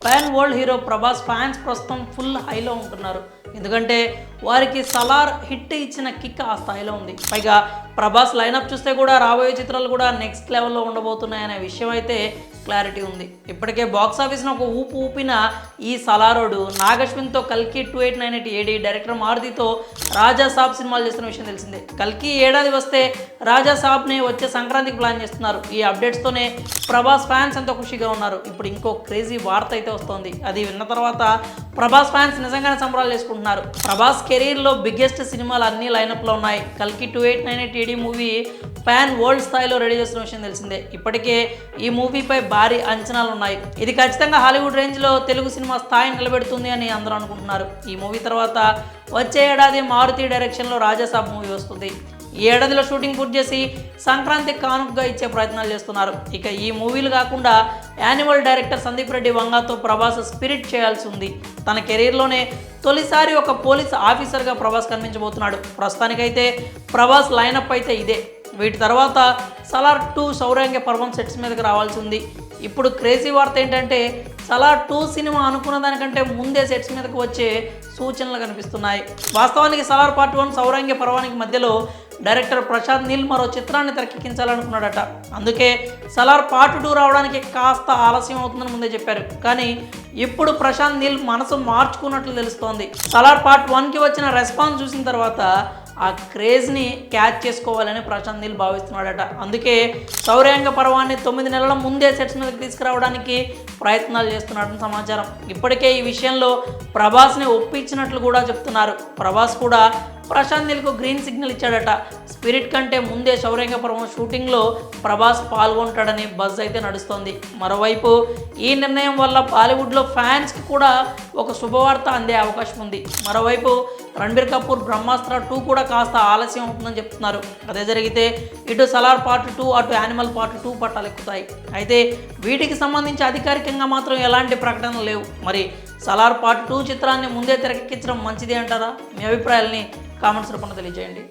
Pan world hero Prabhas fans ప్రస్తుతం full హైలో ఉంటున్నారు. ఎందుకంటే వారికి సలార్ హిట్ ఇచ్చిన కిక్ ఆ స్థాయిలో ఉంది. పైగా ప్రభాస్ లైనప్ చూస్తే కూడా రాబోయే చిత్రాలు కూడా నెక్స్ట్ లెవెల్లో ఉండబోతున్నాయనే విషయం అయితే క్లారిటీ ఉంది. ఇప్పటికే బాక్స్ ఆఫీస్ను ఒక ఊపిన ఈ సలారోడు నాగశ్విన్తో కల్కి 2898 ఏడి, డైరెక్టర్ మారుతితో రాజా సాబ్ సినిమాలు చేస్తున్న విషయం తెలిసిందే. కల్కి ఏడాది వస్తే రాజా సాబ్ని వచ్చే సంక్రాంతికి ప్లాన్ చేస్తున్నారు. ఈ అప్డేట్స్తోనే ప్రభాస్ ఫ్యాన్స్ ఎంతో ఖుషిగా ఉన్నారు. ఇప్పుడు ఇంకో క్రేజీ వార్త అయితే వస్తోంది. అది విన్న తర్వాత ప్రభాస్ ఫ్యాన్స్ నిజంగానే సంబరాలు చేసుకుంటున్నారు. ప్రభాస్ కెరీర్లో బిగ్గెస్ట్ సినిమాలు అన్ని లైనప్లో ఉన్నాయి. కల్కి 2898 ఏడి మూవీ పాన్ వరల్డ్ స్థాయిలో రెడీ చేస్తున్న విషయం తెలిసిందే. ఇప్పటికే ఈ మూవీపై భారీ అంచనాలు ఉన్నాయి. ఇది ఖచ్చితంగా హాలీవుడ్ రేంజ్లో తెలుగు సినిమా స్థాయిని నిలబెడుతుంది అని అందరూ అనుకుంటున్నారు. ఈ మూవీ తర్వాత వచ్చే ఏడాది మారుతి డైరెక్షన్లో రాజాసాబ్ మూవీ వస్తుంది. ఈ ఏడాదిలో షూటింగ్ పూర్తి చేసి సంక్రాంతి కానుకగా ఇచ్చే ప్రయత్నాలు చేస్తున్నారు. ఇక ఈ మూవీలు కాకుండా యానిమల్ డైరెక్టర్ సందీప్ రెడ్డి వంగాతో ప్రభాస్ స్పిరిట్ చేయాల్సి ఉంది. తన కెరీర్లోనే తొలిసారి ఒక పోలీస్ ఆఫీసర్గా ప్రభాస్ కనిపించబోతున్నాడు. ప్రస్తుతానికైతే ప్రభాస్ లైనప్ అయితే ఇదే. వీటి తర్వాత సలార్ 2 సౌరాంగ్య పర్వం సెట్స్ మీదకి రావాల్సి ఉంది. ఇప్పుడు క్రేజీ వార్త ఏంటంటే సలార్ 2 సినిమా అనుకున్న దానికంటే ముందే సెట్స్ మీదకి వచ్చే సూచనలు కనిపిస్తున్నాయి. వాస్తవానికి సలార్ పార్ట్ 1 సౌరాంగ్య పర్వానికి మధ్యలో డైరెక్టర్ ప్రశాంత్ నీల్ మరో చిత్రాన్ని తెరకెక్కించాలనుకున్నాడట. అందుకే సలార్ పార్ట్ 2 రావడానికి కాస్త ఆలస్యం అవుతుందని ముందే చెప్పారు. కానీ ఇప్పుడు ప్రశాంత్ నీల్ మనసు మార్చుకున్నట్లు తెలుస్తోంది. సలార్ పార్ట్ 1కి వచ్చిన రెస్పాన్స్ చూసిన తర్వాత ఆ క్రేజ్ని క్యాచ్ చేసుకోవాలని ప్రశాంత్ నీల్ భావిస్తున్నాడట. అందుకే సౌర్యాంగ పర్వాన్ని 9 నెలల ముందే సెట్స్ మీదకి తీసుకురావడానికి ప్రయత్నాలు చేస్తున్నాడని సమాచారం. ఇప్పటికే ఈ విషయంలో ప్రభాస్ని ఒప్పించినట్లు కూడా చెప్తున్నారు. ప్రభాస్ కూడా ప్రశాంత్ నీల్కు గ్రీన్ సిగ్నల్ ఇచ్చాడట. స్పిరిట్ కంటే ముందే సౌర్యాంగ పర్వం షూటింగ్లో ప్రభాస్ పాల్గొంటాడని బజ్ అయితే నడుస్తోంది. మరోవైపు ఈ నిర్ణయం వల్ల బాలీవుడ్లో ఫ్యాన్స్కి కూడా ఒక శుభవార్త అందే అవకాశం ఉంది. మరోవైపు రణబీర్ కపూర్ బ్రహ్మాస్త్ర 2 కూడా కాస్త ఆలస్యం అవుతుందని చెప్తున్నారు. అదే జరిగితే ఇటు సలార్ పార్ట్ 2 అటు యానిమల్ పార్ట్ 2 పట్టాలు ఎక్కుతాయి. అయితే వీటికి సంబంధించి అధికారికంగా మాత్రం ఎలాంటి ప్రకటనలు లేవు. మరి సలార్ పార్ట్ 2 చిత్రాన్ని ముందే తెరకెక్కించడం మంచిది అంటారా? మీ అభిప్రాయాల్ని కామెంట్స్ రూపంలో తెలియజేయండి.